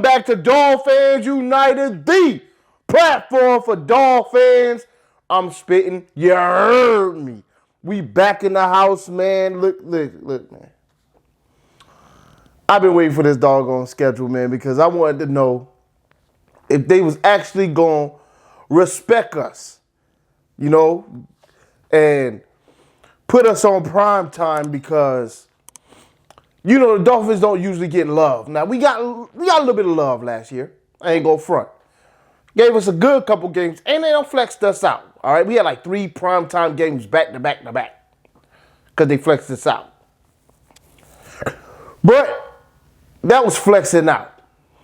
Welcome back to Dolphins United, the platform for Dolphins. I'm spitting. You heard me. We back in the house, man. Look, man. I've been waiting for this doggone schedule, man, because I wanted to know if they was actually going to respect us, and put us on prime time because, the Dolphins don't usually get love. Now, we got a little bit of love last year. I ain't going to front. Gave us a good couple games, and they don't flexed us out. All right, we had like 3 primetime games back to back because they flexed us out. But that was flexing out.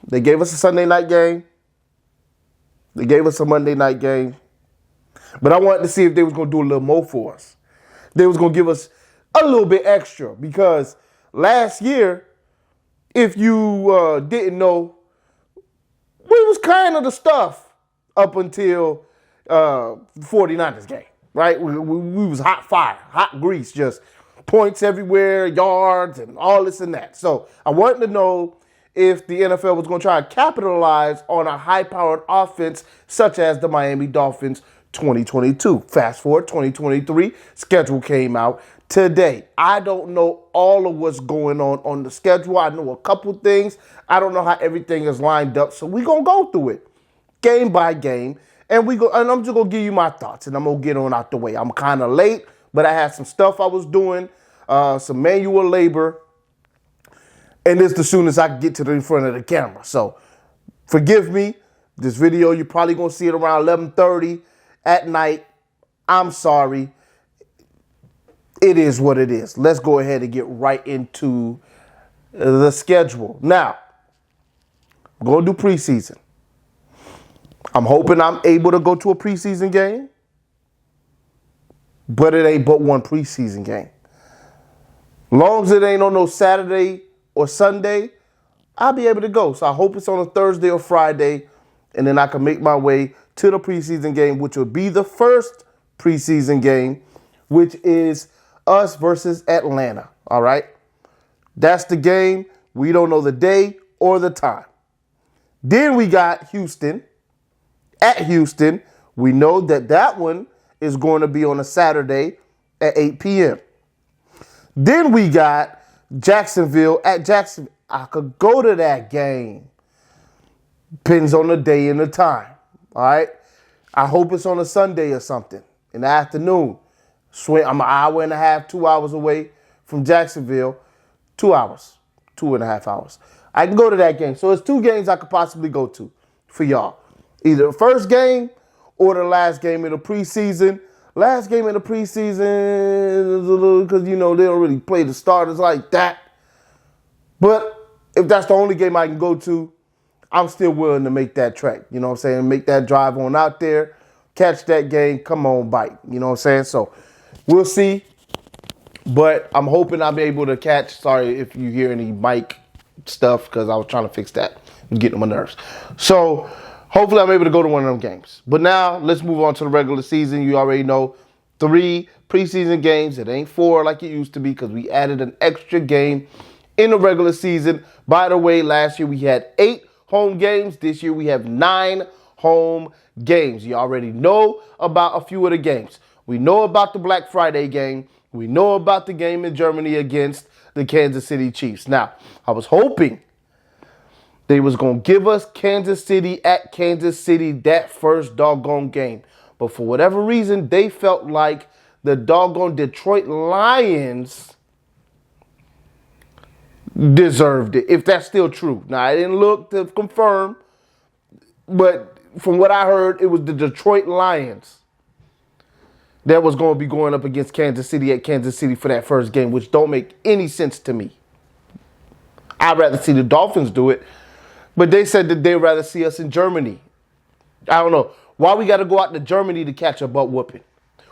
They gave us a Sunday night game. They gave us a Monday night game. But I wanted to see if they was going to do a little more for us. They was going to give us a little bit extra because last year, if you didn't know, we was kind of the stuff up until 49ers game, right? We was hot fire, hot grease, just points everywhere, yards, and all this and that. So I wanted to know if the NFL was going to try to capitalize on a high-powered offense such as the Miami Dolphins 2022. Fast forward, 2023, schedule came out today. I don't know all of what's going on the schedule. I know a couple things. I don't know how everything is lined up, so we're going to go through it game by game, and I'm just going to give you my thoughts, and I'm going to get on out the way. I'm kind of late, but I had some stuff I was doing, some manual labor, and this as soon as I can get to the front of the camera. So forgive me. This video, you're probably going to see it around 11:30 at night. I'm sorry. It is what it is. Let's go ahead and get right into the schedule. Now, I'm going to do preseason. I'm hoping I'm able to go to a preseason game, but it ain't but one preseason game. Long as it ain't on no Saturday or Sunday, I'll be able to go. So I hope it's on a Thursday or Friday, and then I can make my way to the preseason game, which will be the first preseason game, which is us versus Atlanta, all right? That's the game. We don't know the day or the time. Then we got Houston. At Houston, we know that one is going to be on a Saturday at 8 p.m. Then we got Jacksonville at Jacksonville. I could go to that game. Depends on the day and the time, all right? I hope it's on a Sunday or something in the afternoon. I'm an hour and a half, 2 hours away from Jacksonville. 2 hours, 2.5 hours. I can go to that game. So it's 2 games I could possibly go to for y'all. Either the first game or the last game of the preseason. Last game of the preseason is a little, because, they don't really play the starters like that. But if that's the only game I can go to, I'm still willing to make that trek. You know what I'm saying? Make that drive on out there, catch that game, come on, bite. You know what I'm saying? So we'll see. But I'm hoping I'll be able to catch. Sorry if you hear any mic stuff because I was trying to fix that and getting on my nerves. So hopefully I'm able to go to one of them games. But now let's move on to the regular season. You already know 3 preseason games. It ain't 4 like it used to be because we added an extra game in the regular season. By the way, last year we had 8 home games. This year we have 9 home games. You already know about a few of the games. We know about the Black Friday game. We know about the game in Germany against the Kansas City Chiefs. Now, I was hoping they was going to give us Kansas City at Kansas City that first doggone game. But for whatever reason, they felt like the doggone Detroit Lions deserved it, if that's still true. Now, I didn't look to confirm, but from what I heard, it was the Detroit Lions that was going to be going up against Kansas City at Kansas City for that first game, which don't make any sense to me. I'd rather see the Dolphins do it, but they said that they'd rather see us in Germany. I don't know. Why we got to go out to Germany to catch a butt whooping?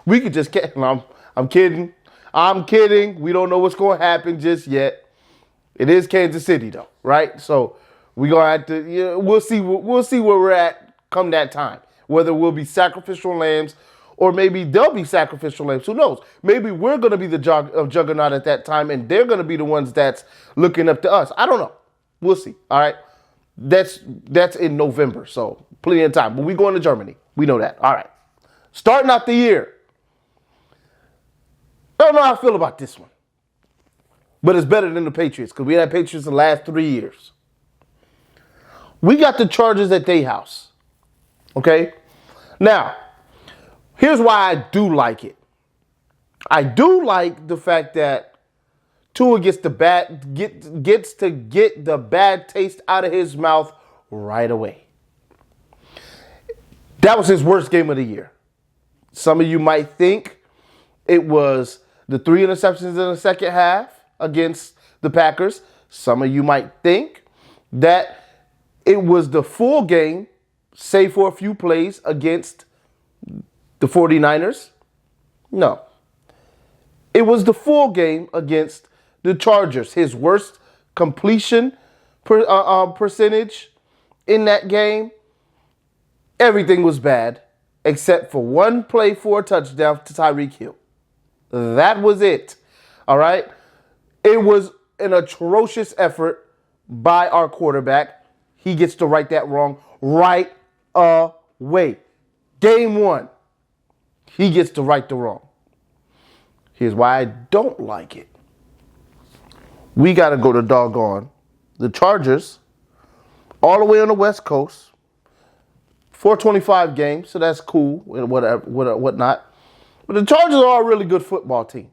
We could just catch. I'm kidding. I'm kidding. We don't know what's going to happen just yet. It is Kansas City, though, right? So we're going to have to, we'll see where we're at come that time. Whether we'll be sacrificial lambs or maybe they'll be sacrificial lambs. Who knows? Maybe we're going to be the juggernaut at that time and they're going to be the ones that's looking up to us. I don't know. We'll see, all right? That's in November, so plenty of time. But we going to Germany. We know that. All right. Starting out the year. I don't know how I feel about this one. But it's better than the Patriots because we had Patriots the last 3 years. We got the Chargers at their house. Okay? Now, here's why I do like it. I do like the fact that Tua gets to get the bad taste out of his mouth right away. That was his worst game of the year. Some of you might think it was the 3 interceptions in the second half against the Packers. Some of you might think that it was the full game, save for a few plays, against the 49ers. No. It was the full game against the Chargers. His worst completion percentage in that game. Everything was bad except for one play for a touchdown to Tyreek Hill. That was it. All right? It was an atrocious effort by our quarterback. He gets to right that wrong right away. Game 1, he gets to right the wrong. Here's why I don't like it. We got to go to doggone the Chargers all the way on the West Coast. 425 games, so that's cool and whatnot. But the Chargers are a really good football team.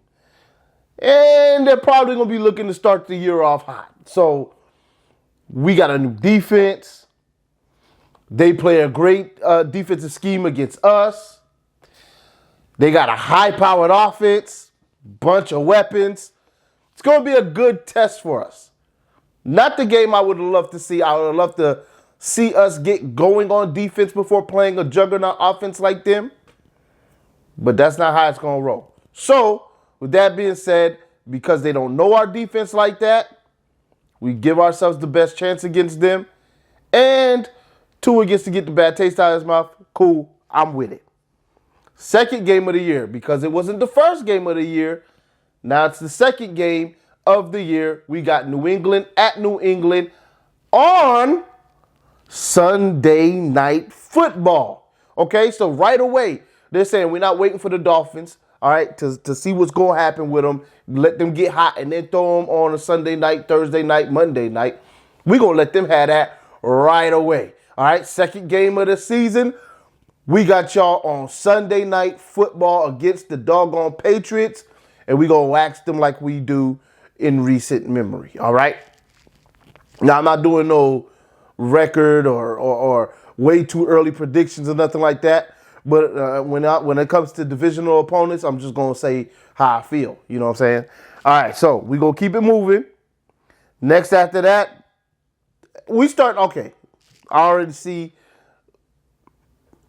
And they're probably going to be looking to start the year off hot. So we got a new defense. They play a great defensive scheme against us. They got a high-powered offense, bunch of weapons. It's going to be a good test for us. Not the game I would love to see. I would love to see us get going on defense before playing a juggernaut offense like them. But that's not how it's going to roll. So, with that being said, because they don't know our defense like that, we give ourselves the best chance against them. And Tua gets to get the bad taste out of his mouth. Cool, I'm with it. Second game of the year, because it wasn't the first game of the year. Now it's the second game of the year. We got New England at New England on Sunday Night Football. Okay, so right away, they're saying we're not waiting for the Dolphins, all right, to see what's going to happen with them. Let them get hot and then throw them on a Sunday night, Thursday night, Monday night. We're going to let them have that right away. All right, second game of the season. We got y'all on Sunday Night Football against the doggone Patriots, and we're going to wax them like we do in recent memory, all right? Now, I'm not doing no record or way too early predictions or nothing like that, but when it comes to divisional opponents, I'm just going to say how I feel, you know what I'm saying? All right, so we're going to keep it moving. Next after that, we start, okay, I already see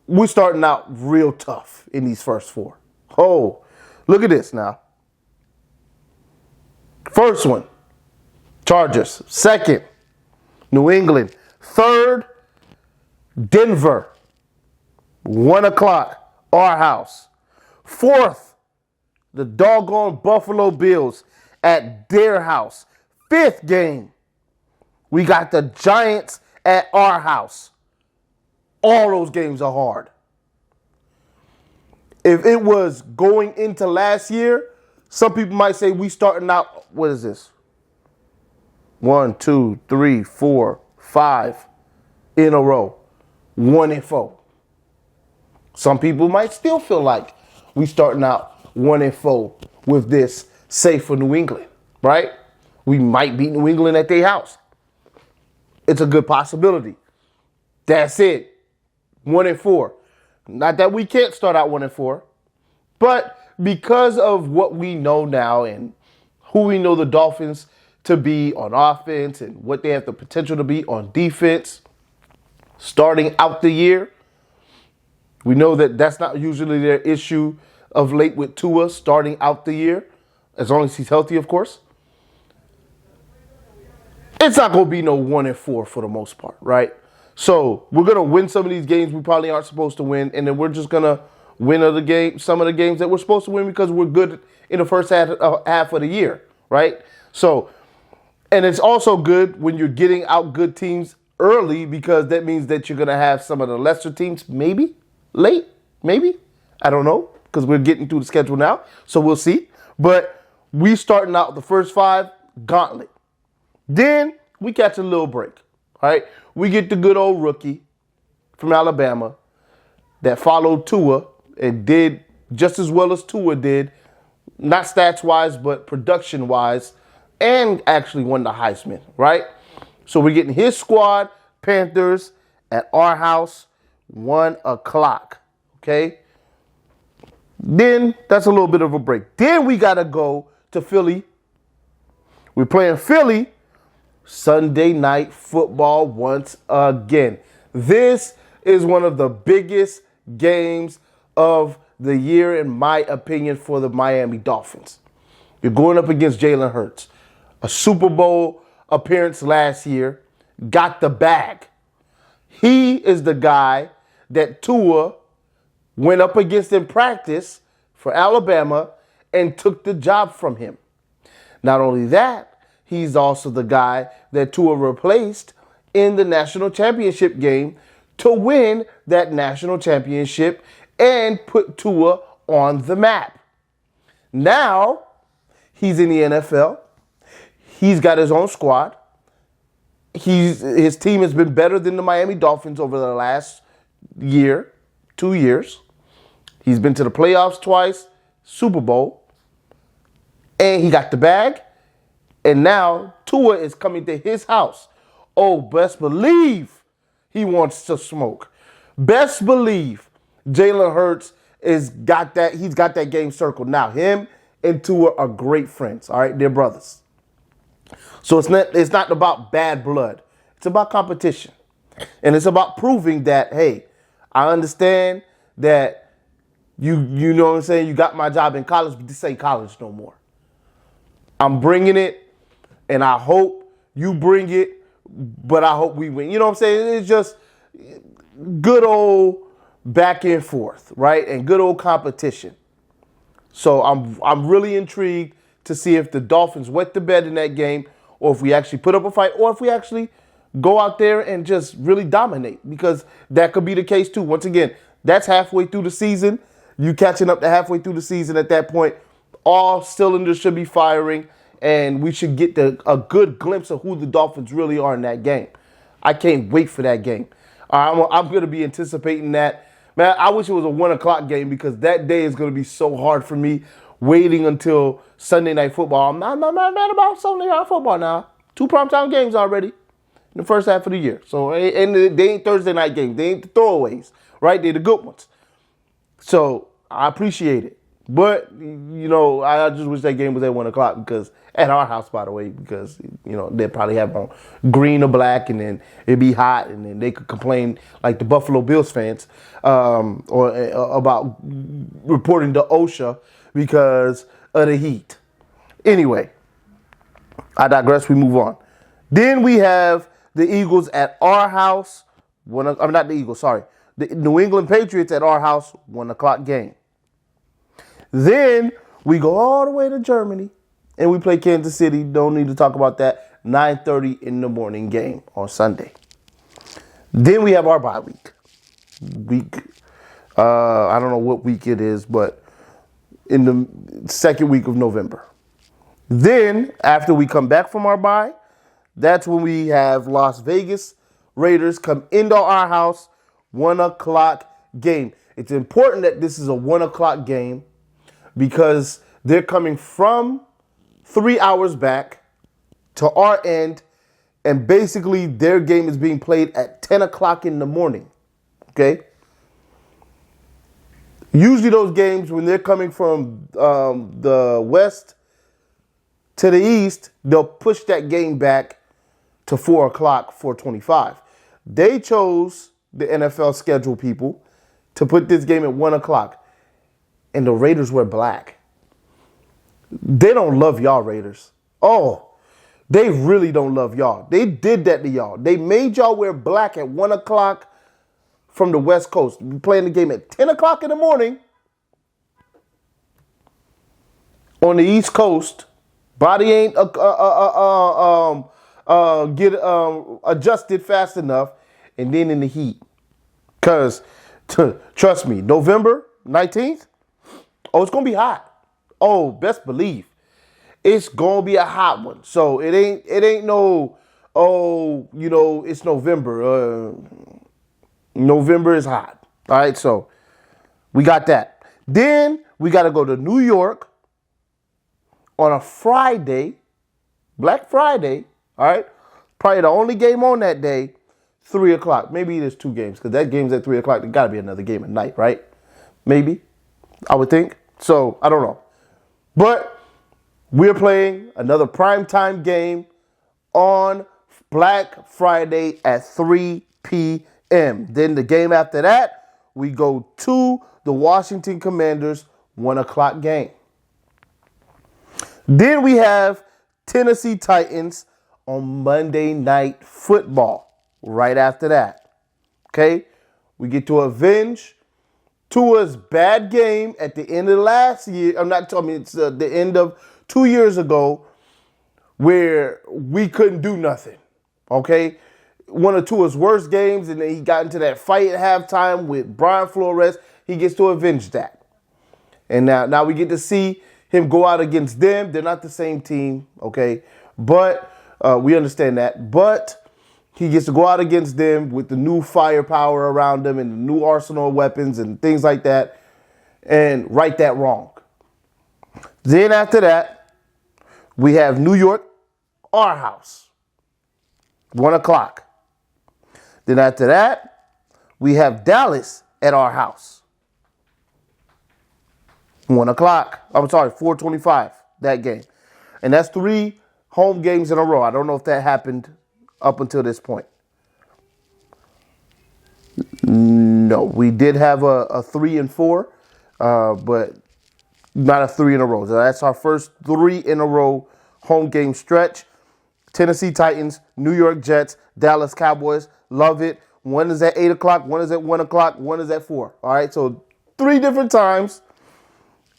we're starting out real tough in these first 4. Oh, look at this now. First one, Chargers. Second, New England. Third, Denver. 1 o'clock, our house. Fourth, the doggone Buffalo Bills at their house. Fifth game, we got the Giants at our house. All those games are hard. If it was going into last year, some people might say we starting out, what is this? 1, 2, 3, 4, 5 in a row. 1-4. Some people might still feel like we starting out 1-4 with this, safe for New England, right? We might beat New England at their house. It's a good possibility. That's it. 1-4. Not that we can't start out 1-4, but because of what we know now and who we know the Dolphins to be on offense and what they have the potential to be on defense, starting out the year, we know that that's not usually their issue of late with Tua starting out the year, as long as he's healthy, of course. It's not going to be no 1-4 for the most part, right? So we're going to win some of these games we probably aren't supposed to win, and then we're just going to win some of the games that we're supposed to win because we're good in the first half of the year, right? So, and it's also good when you're getting out good teams early because that means that you're going to have some of the lesser teams maybe late, maybe. I don't know because we're getting through the schedule now, so we'll see. But we starting out the first 5, gauntlet. Then we catch a little break, all right? We get the good old rookie from Alabama that followed Tua and did just as well as Tua did, not stats-wise, but production-wise, and actually won the Heisman, right? So we're getting his squad, Panthers, at our house, 1 o'clock, okay? Then that's a little bit of a break. Then we got to go to Philly. We're playing Philly Sunday Night Football once again. This is one of the biggest games of the year, in my opinion, for the Miami Dolphins. You're going up against Jalen Hurts. A Super Bowl appearance last year, got the bag. He is the guy that Tua went up against in practice for Alabama and took the job from him. Not only that, he's also the guy that Tua replaced in the national championship game to win that national championship and put Tua on the map. Now, he's in the NFL. He's got his own squad. His team has been better than the Miami Dolphins over the last year, 2 years. He's been to the playoffs twice, Super Bowl, and he got the bag. And now Tua is coming to his house. Oh, best believe he wants to smoke. Best believe Jalen Hurts he's got that game circled. Now, him and Tua are great friends, all right? They're brothers. So it's not about bad blood. It's about competition. And it's about proving that, hey, I understand that you know what I'm saying, you got my job in college, but this ain't college no more. I'm bringing it, and I hope you bring it, but I hope we win. You know what I'm saying? It's just good old back and forth, right? And good old competition. So I'm really intrigued to see if the Dolphins wet the bed in that game, or if we actually put up a fight, or if we actually go out there and just really dominate, because that could be the case too. Once again, that's halfway through the season. You catching up to halfway through the season at that point, all cylinders should be firing, and we should get a good glimpse of who the Dolphins really are in that game. I can't wait for that game. I'm going to be anticipating that. Man, I wish it was a 1 o'clock game, because that day is going to be so hard for me waiting until Sunday Night Football. I'm not mad about Sunday Night Football now. 2 primetime games already in the first half of the year. So, and they ain't Thursday night games. They ain't the throwaways, right? They're the good ones. So I appreciate it. But, you know, I just wish that game was at 1 o'clock, because at our house, by the way, because, you know, they'd probably have on green or black, and then it'd be hot, and then they could complain like the Buffalo Bills fans about reporting to OSHA because of the heat. Anyway, I digress. We move on. Then we have the Eagles at our house. Not the Eagles, sorry. The New England Patriots at our house, 1 o'clock game. Then we go all the way to Germany and we play Kansas City. Don't need to talk about that. 9:30 in the morning game on Sunday. Then we have our bye week. I don't know what week it is, but in the second week of November. Then, after we come back from our bye, that's when we have Las Vegas Raiders come into our house, 1 o'clock game. It's important that this is a 1 o'clock game, because they're coming from 3 hours back to our end, and basically their game is being played at 10 o'clock in the morning, okay? Usually those games, when they're coming from the west to the east, they'll push that game back to 4 o'clock, 4:25. They chose, the NFL schedule people, to put this game at 1 o'clock. And the Raiders wear black. They don't love y'all, Raiders. Oh, they really don't love y'all. They did that to y'all. They made y'all wear black at 1 o'clock from the West Coast. We're playing the game at 10 o'clock in the morning on the East Coast. Body ain't get adjusted fast enough, and then in the heat. Because, trust me, November 19th, it's going to be hot. Oh, best believe. It's going to be a hot one. So it ain't no, it's November. November is hot. All right, so we got that. Then we got to go to New York on a Friday, Black Friday, all right? Probably the only game on that day, 3 o'clock. Maybe there's 2 games because that game's at 3 o'clock. There got to be another game at night, right? Maybe, I would think. So, I don't know. But we're playing another primetime game on Black Friday at 3 p.m. Then the game after that, we go to the Washington Commanders 1 o'clock game. Then we have Tennessee Titans on Monday Night Football right after that. Okay? We get to avenge Tua's bad game at the end of last year. I'm not talking, it's the end of 2 years ago where we couldn't do nothing. Okay? One of Tua's worst games, and then he got into that fight at halftime with Brian Flores. He gets to avenge that. And now we get to see him go out against them. They're not the same team, okay? But we understand that. But he gets to go out against them with the new firepower around him and the new arsenal of weapons and things like that and right that wrong. Then after that, we have New York, our house, 1 o'clock. Then after that, we have Dallas at our house. 1 o'clock. I'm sorry, 4:25, that game. And that's 3 home games in a row. I don't know if that happened up until this point. No, we did have a 3 and 4, but not a 3 in a row. So that's our first 3 in a row home game stretch. Tennessee Titans, New York Jets, Dallas Cowboys. Love it. One is at 8 o'clock, one is at 1 o'clock, one is at 4. All right, so 3 different times.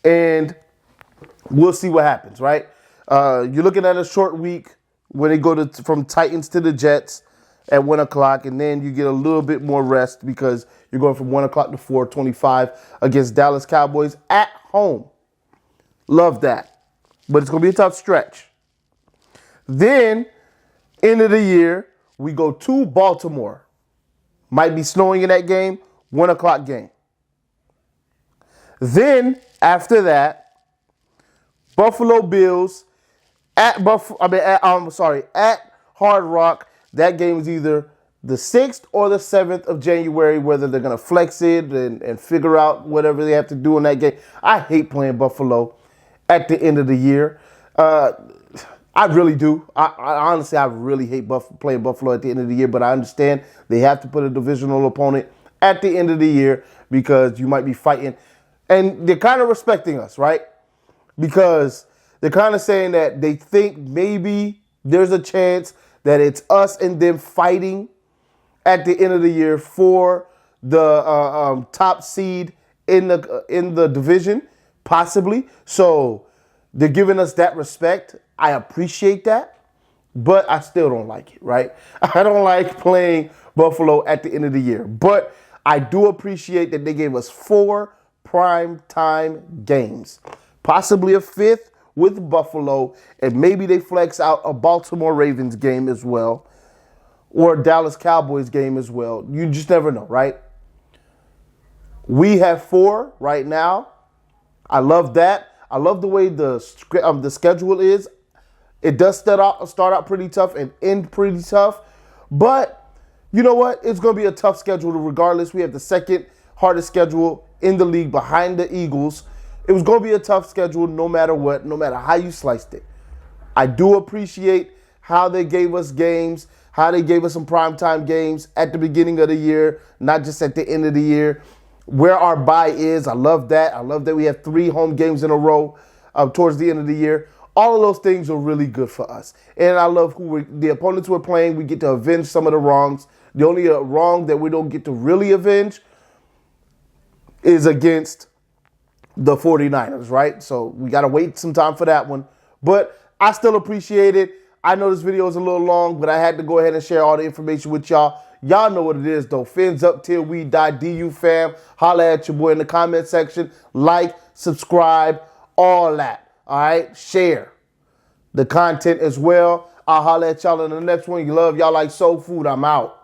And we'll see what happens, right? You're looking at a short week when they go from Titans to the Jets at 1 o'clock, and then you get a little bit more rest because you're going from 1 o'clock to 4:25 against Dallas Cowboys at home. Love that. But it's going to be a tough stretch. Then, end of the year, we go to Baltimore. Might be snowing in that game, 1 o'clock game. Then, after that, Buffalo Bills at Hard Rock. That game is either the 6th or the 7th of January, whether they're going to flex it and figure out whatever they have to do in that game. I hate playing Buffalo at the end of the year. I really do. I honestly really hate playing Buffalo at the end of the year, but I understand they have to put a divisional opponent at the end of the year because you might be fighting. And they're kind of respecting us, right? Because they're kind of saying that they think maybe there's a chance that it's us and them fighting at the end of the year for the top seed in the division, possibly. So they're giving us that respect. I appreciate that, but I still don't like it, right? I don't like playing Buffalo at the end of the year, but I do appreciate that they gave us 4 prime time games, possibly a 5th with Buffalo, and maybe they flex out a Baltimore Ravens game as well, or a Dallas Cowboys game as well. You just never know, right? We have 4 right now. I love that. I love the way the schedule is. It does start out pretty tough and end pretty tough, but you know what? It's going to be a tough schedule regardless. We have the second hardest schedule in the league behind the Eagles. It was going to be a tough schedule no matter what, no matter how you sliced it. I do appreciate how they gave us games, how they gave us some primetime games at the beginning of the year, not just at the end of the year. Where our bye is, I love that. I love that we have 3 home games in a row towards the end of the year. All of those things are really good for us. And I love the opponents we're playing. We get to avenge some of the wrongs. The only wrong that we don't get to really avenge is against the 49ers, right? So we got to wait some time for that one. But I still appreciate it. I know this video is a little long, but I had to go ahead and share all the information with y'all. Y'all know what it is, though. Fins up till we die. DU fam. Holla at your boy in the comment section. Like, subscribe, all that. All right? Share the content as well. I'll holla at y'all in the next one. You love y'all like soul food. I'm out.